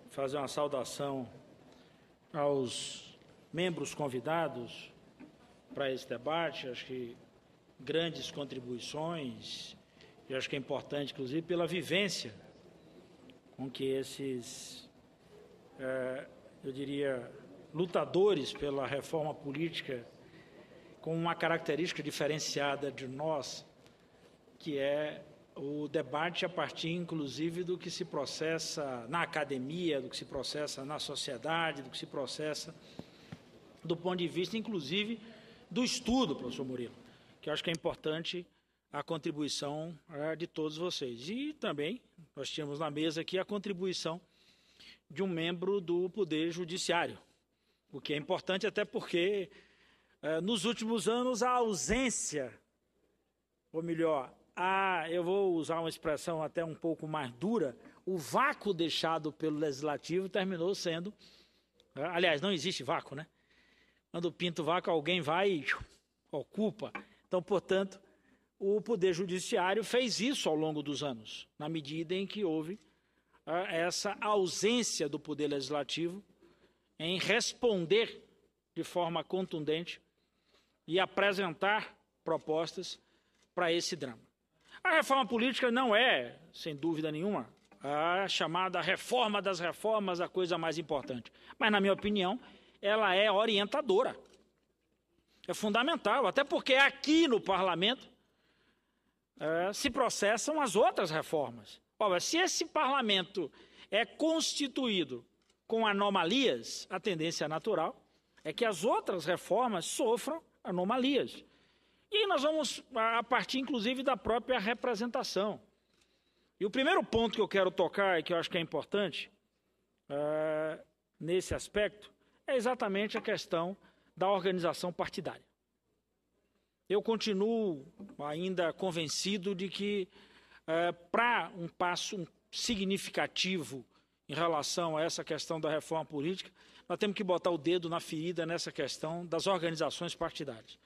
Fazer uma saudação aos membros convidados para esse debate. Acho que grandes contribuições, e acho que é importante, inclusive, pela vivência com que esses, eu diria, lutadores pela reforma política, com uma característica diferenciada de nós, que é o debate a partir, inclusive, do que se processa na academia, do que se processa na sociedade, do que se processa do ponto de vista, inclusive, do estudo, professor Murilo, que eu acho que é importante a contribuição de todos vocês. E também nós tínhamos na mesa aqui a contribuição de um membro do Poder Judiciário, o que é importante até porque, nos últimos anos, a ausência, ou melhor, eu vou usar uma expressão até um pouco mais dura, o vácuo deixado pelo Legislativo terminou sendo... Aliás, não existe vácuo, né? Quando pinta o vácuo, alguém vai e ocupa. Então, portanto, o Poder Judiciário fez isso ao longo dos anos, na medida em que houve essa ausência do Poder Legislativo em responder de forma contundente e apresentar propostas para esse drama. A reforma política não é, sem dúvida nenhuma, a chamada reforma das reformas, a coisa mais importante. Mas, na minha opinião, ela é orientadora. É fundamental, até porque aqui no Parlamento se processam as outras reformas. Ora, se esse Parlamento é constituído com anomalias, a tendência natural é que as outras reformas sofram anomalias. E nós vamos, a partir, inclusive, da própria representação. E o primeiro ponto que eu quero tocar, e que eu acho que é importante, nesse aspecto, é exatamente a questão da organização partidária. Eu continuo ainda convencido de que, para um passo significativo em relação a essa questão da reforma política, nós temos que botar o dedo na ferida nessa questão das organizações partidárias.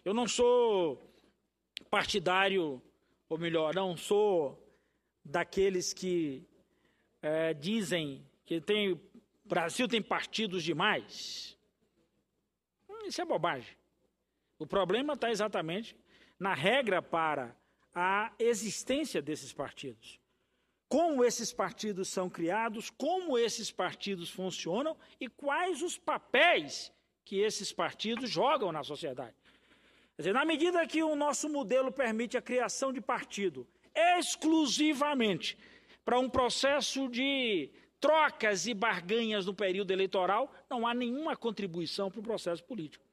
Eu não sou partidário, ou melhor, não sou daqueles que dizem que o Brasil tem partidos demais. Isso é bobagem. O problema está exatamente na regra para a existência desses partidos. Como esses partidos são criados, como esses partidos funcionam e quais os papéis que esses partidos jogam na sociedade. Quer dizer, na medida que o nosso modelo permite a criação de partido exclusivamente para um processo de trocas e barganhas no período eleitoral, não há nenhuma contribuição para o processo político.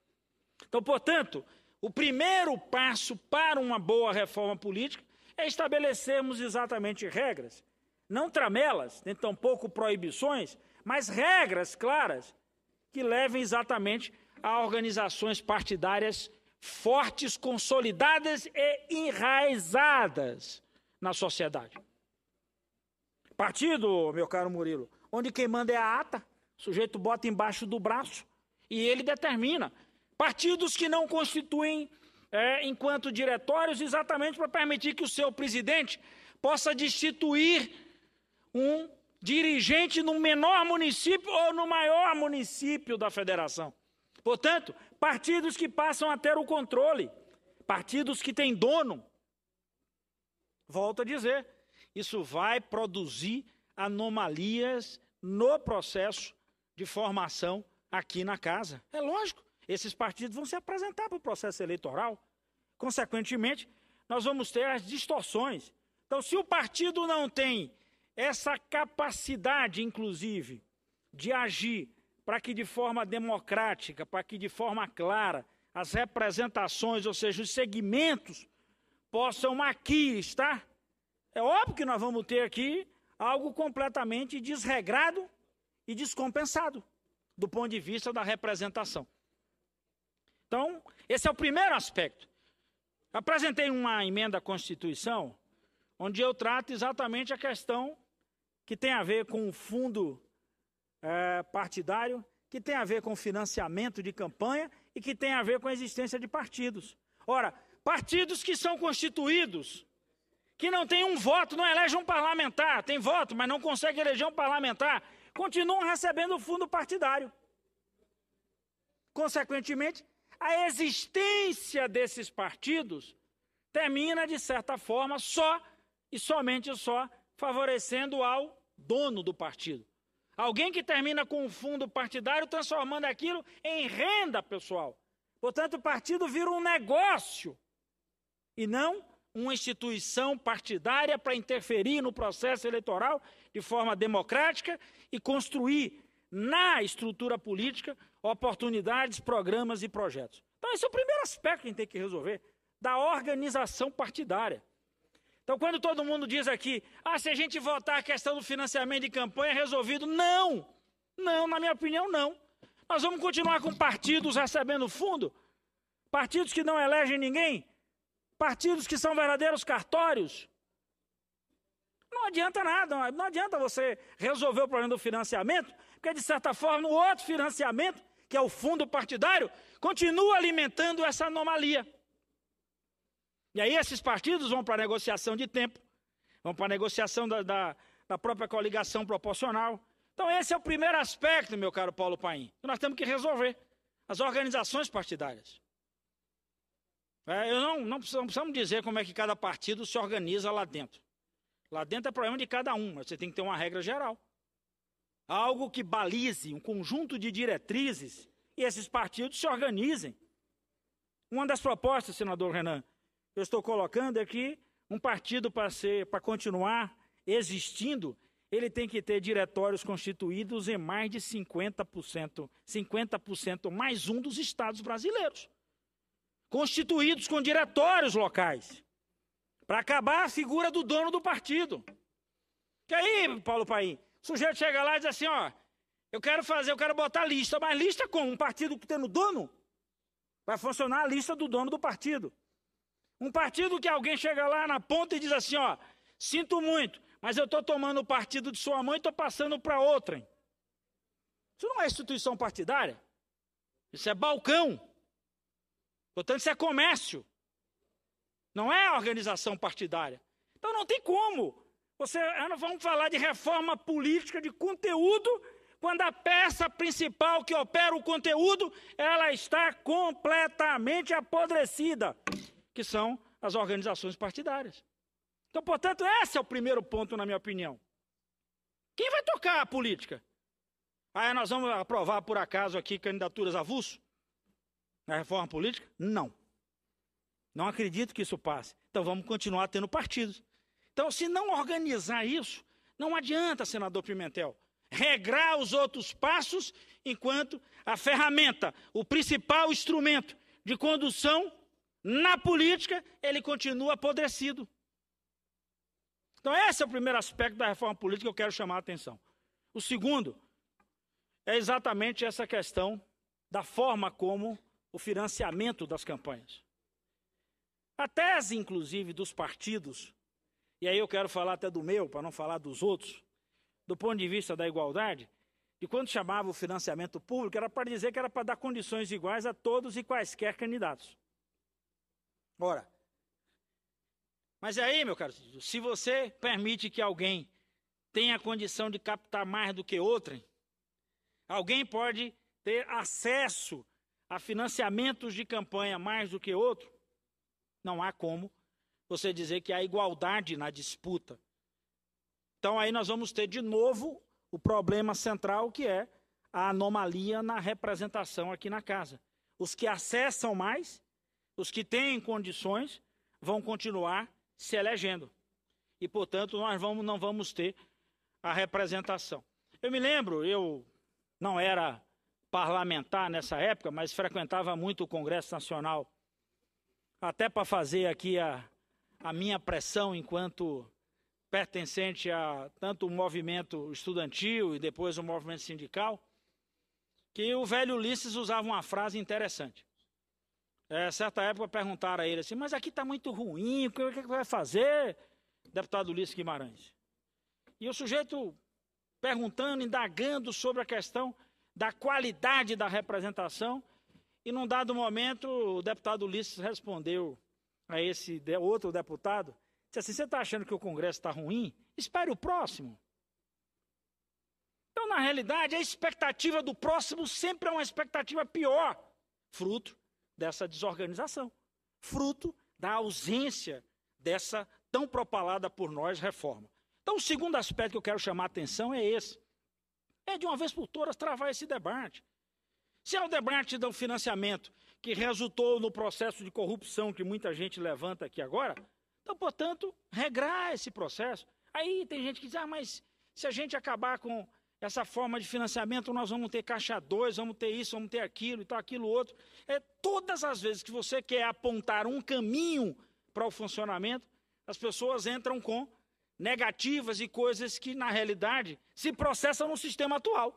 Então, portanto, o primeiro passo para uma boa reforma política é estabelecermos exatamente regras, não tramelas, nem tampouco proibições, mas regras claras que levem exatamente a organizações partidárias fortes, consolidadas e enraizadas na sociedade. Partido, meu caro Murilo, onde quem manda é a ata, o sujeito bota embaixo do braço e ele determina. Partidos que não constituem, enquanto diretórios, exatamente para permitir que o seu presidente possa destituir um dirigente no menor município ou no maior município da federação. Portanto, partidos que passam a ter o controle, partidos que têm dono. Volto a dizer, isso vai produzir anomalias no processo de formação aqui na casa. É lógico, esses partidos vão se apresentar para o processo eleitoral. Consequentemente, nós vamos ter as distorções. Então, se o partido não tem essa capacidade, inclusive, de agir para que de forma democrática, para que de forma clara, as representações, ou seja, os segmentos, possam aqui estar, é óbvio que nós vamos ter aqui algo completamente desregrado e descompensado, do ponto de vista da representação. Então, esse é o primeiro aspecto. Apresentei uma emenda à Constituição, onde eu trato exatamente a questão que tem a ver com o fundo partidário, que tem a ver com financiamento de campanha e que tem a ver com a existência de partidos. Ora, partidos que são constituídos, que não têm um voto, não elegem um parlamentar, tem voto, mas não consegue eleger um parlamentar. continuam recebendo o fundo partidário. Consequentemente, a existência desses partidos termina, de certa forma, só e somente só favorecendo ao dono do partido. Alguém que termina com um fundo partidário transformando aquilo em renda pessoal. Portanto, o partido vira um negócio e não uma instituição partidária para interferir no processo eleitoral de forma democrática e construir na estrutura política oportunidades, programas e projetos. Então, esse é o primeiro aspecto que a gente tem que resolver, da organização partidária. Então, quando todo mundo diz aqui, se a gente votar a questão do financiamento de campanha é resolvido, não, na minha opinião, não. Nós vamos continuar com partidos recebendo fundo, partidos que não elegem ninguém, partidos que são verdadeiros cartórios. Não adianta nada, não adianta você resolver o problema do financiamento, porque, de certa forma, o outro financiamento, que é o fundo partidário, continua alimentando essa anomalia. E aí esses partidos vão para a negociação de tempo, vão para a negociação da própria coligação proporcional. Então esse é o primeiro aspecto, meu caro Paulo Paim, que nós temos que resolver, as organizações partidárias. Não precisamos dizer como é que cada partido se organiza lá dentro. Lá dentro é problema de cada um, mas você tem que ter uma regra geral. Algo que balize um conjunto de diretrizes e esses partidos se organizem. Uma das propostas, senador Renan, eu estou colocando é que um partido, para continuar existindo, ele tem que ter diretórios constituídos em mais de 50% mais um dos estados brasileiros. Constituídos com diretórios locais, para acabar a figura do dono do partido. Que aí, Paulo Paim, o sujeito chega lá e diz assim, eu quero botar lista, mas lista como? Um partido que tem no dono? Vai funcionar a lista do dono do partido. Um partido que alguém chega lá na ponta e diz assim, sinto muito, mas eu estou tomando o partido de sua mãe e estou passando para outra. Isso não é instituição partidária. Isso é balcão. Portanto, isso é comércio. Não é organização partidária. Então não tem como. Nós vamos falar de reforma política de conteúdo, quando a peça principal que opera o conteúdo, ela está completamente apodrecida, que são as organizações partidárias. Então, portanto, esse é o primeiro ponto, na minha opinião. Quem vai tocar a política? Nós vamos aprovar, por acaso, aqui candidaturas avulso? Na reforma política? Não. Não acredito que isso passe. Então, vamos continuar tendo partidos. Então, se não organizar isso, não adianta, senador Pimentel, regrar os outros passos, enquanto a ferramenta, o principal instrumento de condução na política, ele continua apodrecido. Então, esse é o primeiro aspecto da reforma política que eu quero chamar a atenção. O segundo é exatamente essa questão da forma como o financiamento das campanhas. A tese, inclusive, dos partidos, e aí eu quero falar até do meu, para não falar dos outros, do ponto de vista da igualdade, e quando chamava o financiamento público, era para dizer que era para dar condições iguais a todos e quaisquer candidatos. Ora, mas aí, meu caro, se você permite que alguém tenha a condição de captar mais do que outrem, alguém pode ter acesso a financiamentos de campanha mais do que outro, não há como você dizer que há igualdade na disputa. Então aí nós vamos ter de novo o problema central, que é a anomalia na representação aqui na casa. Os que acessam mais, os que têm condições, vão continuar se elegendo. E, portanto, nós não vamos ter a representação. Eu me lembro, eu não era parlamentar nessa época, mas frequentava muito o Congresso Nacional, até para fazer aqui a minha pressão enquanto pertencente a tanto o movimento estudantil e depois o movimento sindical, que o velho Ulisses usava uma frase interessante. Certa época perguntaram a ele assim, mas aqui está muito ruim, o que vai fazer, deputado Ulisses Guimarães? E o sujeito perguntando, indagando sobre a questão da qualidade da representação, e num dado momento o deputado Ulisses respondeu a esse outro deputado, disse assim, você está achando que o Congresso está ruim? Espere o próximo. Então na realidade, a expectativa do próximo sempre é uma expectativa pior, fruto dessa desorganização, fruto da ausência dessa tão propalada por nós reforma. Então, o segundo aspecto que eu quero chamar a atenção é esse. É, de uma vez por todas, travar esse debate. Se é o debate do financiamento que resultou no processo de corrupção que muita gente levanta aqui agora, então, portanto, regrar esse processo. Aí tem gente que diz, mas se a gente acabar com essa forma de financiamento, nós vamos ter caixa 2, vamos ter isso, vamos ter aquilo e tal, aquilo outro. Todas as vezes que você quer apontar um caminho para o funcionamento, as pessoas entram com negativas e coisas que, na realidade, se processam no sistema atual.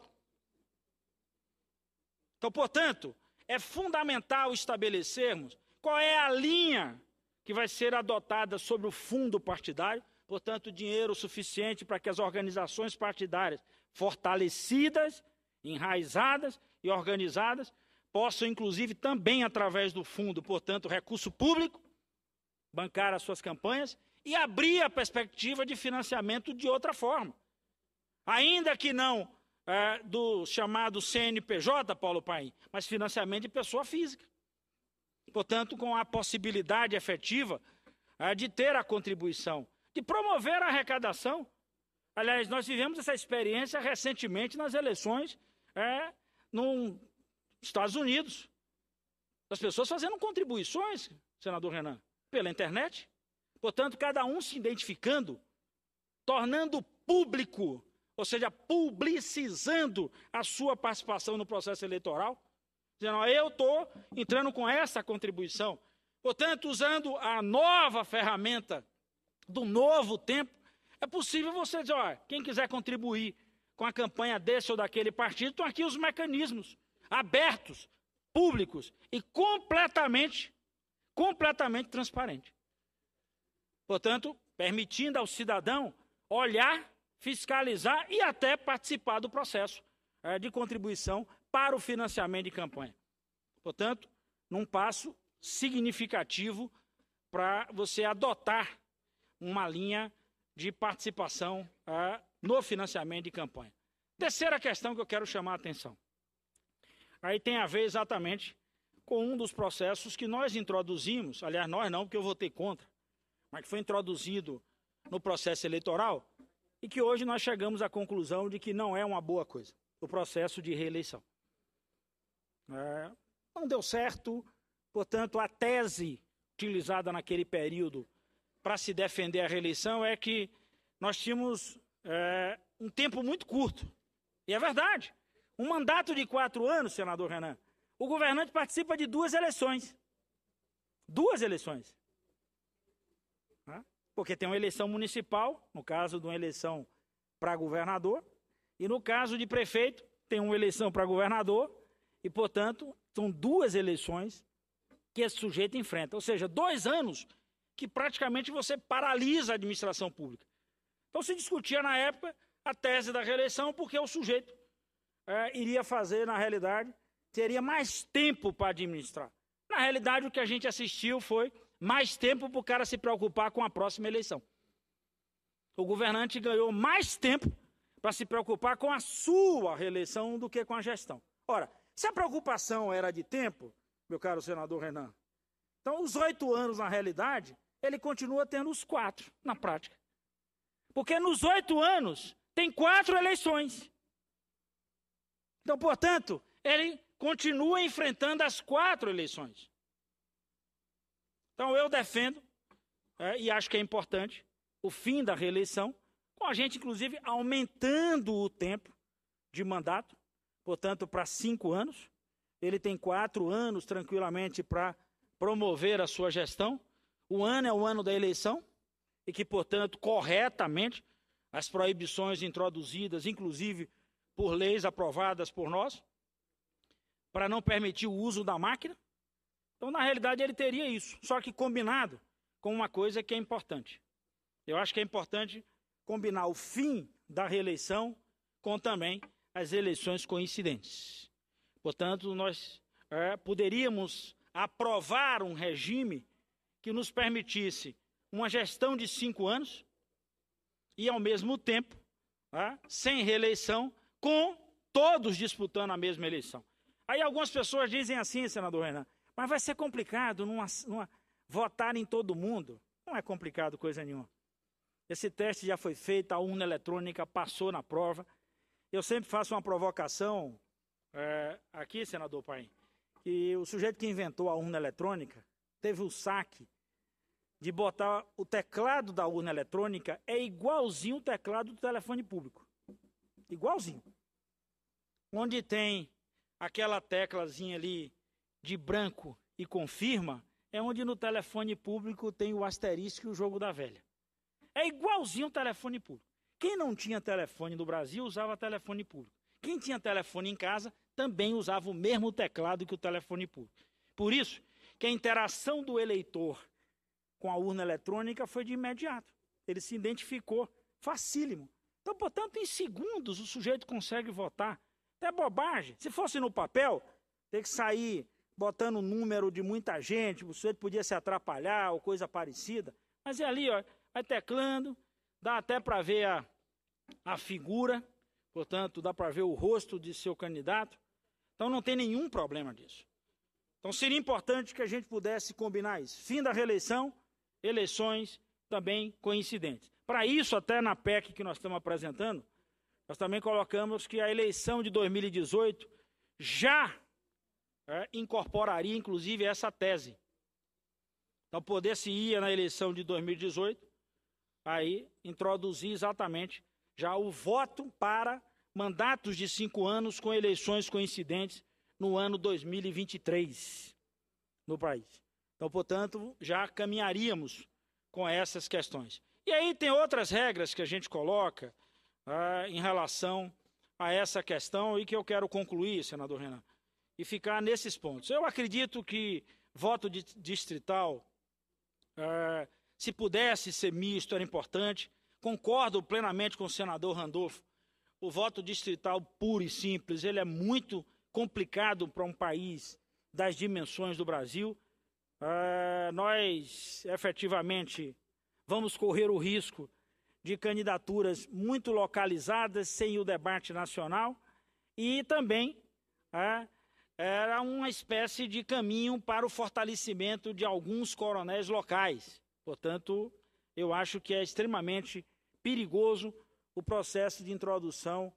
Então, portanto, é fundamental estabelecermos qual é a linha que vai ser adotada sobre o fundo partidário, portanto, dinheiro suficiente para que as organizações partidárias fortalecidas, enraizadas e organizadas possam, inclusive, também através do fundo, portanto, recurso público, bancar as suas campanhas e abrir a perspectiva de financiamento de outra forma. Ainda que não do chamado CNPJ, Paulo Paim, mas financiamento de pessoa física. Portanto, com a possibilidade efetiva de ter a contribuição, de promover a arrecadação. Aliás, nós vivemos essa experiência recentemente nas eleições nos Estados Unidos. As pessoas fazendo contribuições, senador Renan, pela internet. Portanto, cada um se identificando, tornando público, ou seja, publicizando a sua participação no processo eleitoral, dizendo, eu estou entrando com essa contribuição. Portanto, usando a nova ferramenta do novo tempo, é possível você dizer, quem quiser contribuir com a campanha desse ou daquele partido, estão aqui os mecanismos abertos, públicos e completamente transparentes. Portanto, permitindo ao cidadão olhar, fiscalizar e até participar do processo de contribuição para o financiamento de campanha. Portanto, num passo significativo para você adotar uma linha de participação no financiamento de campanha. Terceira questão que eu quero chamar a atenção. Aí tem a ver exatamente com um dos processos que nós introduzimos, aliás, nós não, porque eu votei contra, mas que foi introduzido no processo eleitoral e que hoje nós chegamos à conclusão de que não é uma boa coisa, o processo de reeleição. Não deu certo, portanto, a tese utilizada naquele período para se defender a reeleição é que nós tínhamos um tempo muito curto. E é verdade. Um mandato de 4 anos, senador Renan, o governante participa de 2 eleições. 2 eleições. Porque tem uma eleição municipal, no caso de uma eleição para governador, e no caso de prefeito, tem uma eleição para governador, e, portanto, são 2 eleições que esse sujeito enfrenta. Ou seja, 2 anos que praticamente você paralisa a administração pública. Então se discutia na época a tese da reeleição porque o sujeito iria fazer, na realidade, teria mais tempo para administrar. Na realidade, o que a gente assistiu foi mais tempo para o cara se preocupar com a próxima eleição. O governante ganhou mais tempo para se preocupar com a sua reeleição do que com a gestão. Ora, se a preocupação era de tempo, meu caro senador Renan, então os 8 anos, na realidade, ele continua tendo os 4 na prática. Porque nos 8 anos tem 4 eleições. Então, portanto, ele continua enfrentando as 4 eleições. Então, eu defendo, e acho que é importante, o fim da reeleição, com a gente, inclusive, aumentando o tempo de mandato, portanto, para 5 anos. Ele tem 4 anos, tranquilamente, para promover a sua gestão. O ano é o ano da eleição, e que, portanto, corretamente, as proibições introduzidas, inclusive por leis aprovadas por nós, para não permitir o uso da máquina. Então, na realidade, ele teria isso, só que combinado com uma coisa que é importante. Eu acho que é importante combinar o fim da reeleição com também as eleições coincidentes. Portanto, nós poderíamos aprovar um regime que nos permitisse uma gestão de 5 anos e, ao mesmo tempo, sem reeleição, com todos disputando a mesma eleição. Aí algumas pessoas dizem assim, senador Renan, mas vai ser complicado votar em todo mundo. Não é complicado coisa nenhuma. Esse teste já foi feito, a urna eletrônica passou na prova. Eu sempre faço uma provocação aqui, senador Paim, que o sujeito que inventou a urna eletrônica teve o saque de botar o teclado da urna eletrônica é igualzinho o teclado do telefone público. Igualzinho. Onde tem aquela teclazinha ali de branco e confirma, é onde no telefone público tem o asterisco e o jogo da velha. É igualzinho o telefone público. Quem não tinha telefone no Brasil usava telefone público. Quem tinha telefone em casa também usava o mesmo teclado que o telefone público. Por isso que a interação do eleitor com a urna eletrônica foi de imediato. Ele se identificou facílimo. Então, portanto, em segundos o sujeito consegue votar. É bobagem. Se fosse no papel, ter que sair botando o número de muita gente, o sujeito podia se atrapalhar ou coisa parecida. Mas é ali, ó, vai teclando, dá até para ver a figura, portanto, dá para ver o rosto de seu candidato. Então, não tem nenhum problema disso. Então, seria importante que a gente pudesse combinar isso. Fim da reeleição, eleições também coincidentes. Para isso, até na PEC que nós estamos apresentando, nós também colocamos que a eleição de 2018 já incorporaria, inclusive, essa tese. Então, poder-se ir na eleição de 2018, aí introduzir exatamente já o voto para mandatos de 5 anos com eleições coincidentes no ano 2023 no país. Então, portanto, já caminharíamos com essas questões. E aí tem outras regras que a gente coloca em relação a essa questão e que eu quero concluir, senador Renan, e ficar nesses pontos. Eu acredito que voto distrital, se pudesse ser misto, era importante. Concordo plenamente com o senador Randolfo. O voto distrital puro e simples, ele é muito complicado para um país das dimensões do Brasil. Nós, efetivamente, vamos correr o risco de candidaturas muito localizadas, sem o debate nacional, e também era uma espécie de caminho para o fortalecimento de alguns coronéis locais. Portanto, eu acho que é extremamente perigoso o processo de introdução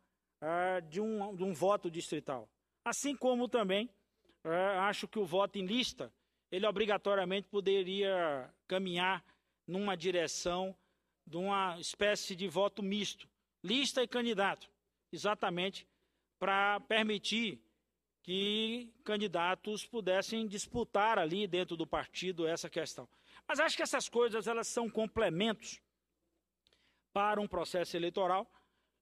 de um voto distrital. Assim como também acho que o voto em lista, ele obrigatoriamente poderia caminhar numa direção de uma espécie de voto misto, lista e candidato, exatamente para permitir que candidatos pudessem disputar ali dentro do partido essa questão. Mas acho que essas coisas elas são complementos para um processo eleitoral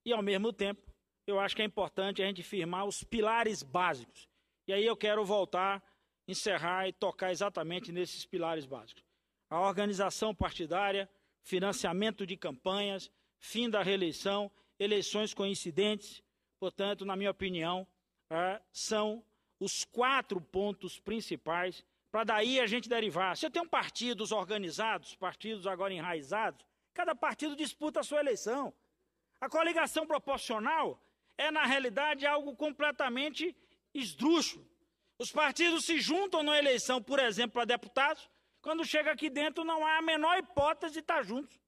e, ao mesmo tempo, eu acho que é importante a gente firmar os pilares básicos. E aí eu quero voltar, encerrar e tocar exatamente nesses pilares básicos. A organização partidária, financiamento de campanhas, fim da reeleição, eleições coincidentes. Portanto, na minha opinião, são os 4 pontos principais para daí a gente derivar. Se eu tenho partidos organizados, partidos agora enraizados, cada partido disputa a sua eleição. A coligação proporcional é, na realidade, algo completamente esdrúxulo. Os partidos se juntam na eleição, por exemplo, para deputados, quando chega aqui dentro não há a menor hipótese de estar juntos.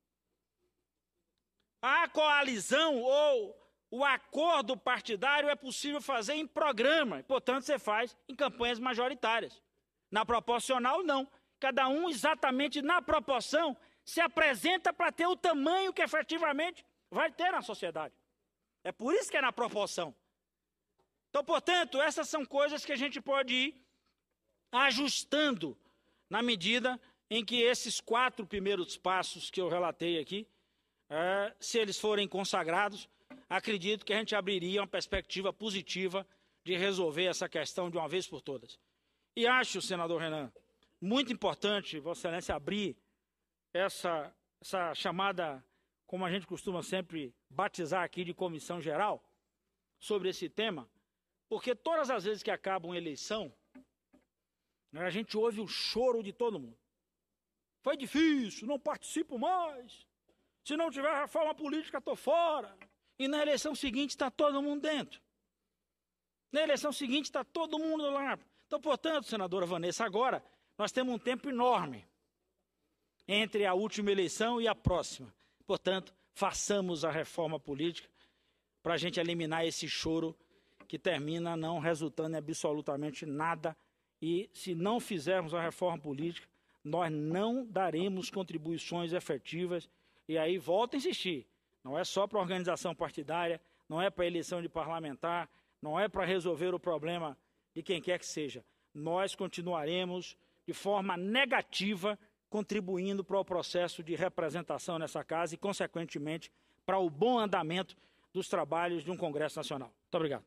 A coalizão ou o acordo partidário é possível fazer em programa, portanto, você faz em campanhas majoritárias. Na proporcional, não. Cada um, exatamente na proporção, se apresenta para ter o tamanho que efetivamente vai ter na sociedade. É por isso que é na proporção. Então, portanto, essas são coisas que a gente pode ir ajustando na medida em que esses 4 primeiros passos que eu relatei aqui, se eles forem consagrados, acredito que a gente abriria uma perspectiva positiva de resolver essa questão de uma vez por todas. E acho, senador Renan, muito importante, Vossa Excelência, abrir essa chamada, como a gente costuma sempre batizar aqui, de comissão geral, sobre esse tema, porque todas as vezes que acaba uma eleição, a gente ouve o choro de todo mundo. Foi difícil, não participo mais. Se não tiver reforma política, estou fora. E na eleição seguinte está todo mundo dentro. Na eleição seguinte está todo mundo lá. Então, portanto, senadora Vanessa, agora nós temos um tempo enorme entre a última eleição e a próxima. Portanto, façamos a reforma política para a gente eliminar esse choro que termina não resultando em absolutamente nada. E se não fizermos a reforma política, nós não daremos contribuições efetivas. E aí, volto a insistir, não é só para a organização partidária, não é para a eleição de parlamentar, não é para resolver o problema de quem quer que seja. Nós continuaremos de forma negativa contribuindo para o processo de representação nessa casa e, consequentemente, para o bom andamento dos trabalhos de um Congresso Nacional. Muito obrigado.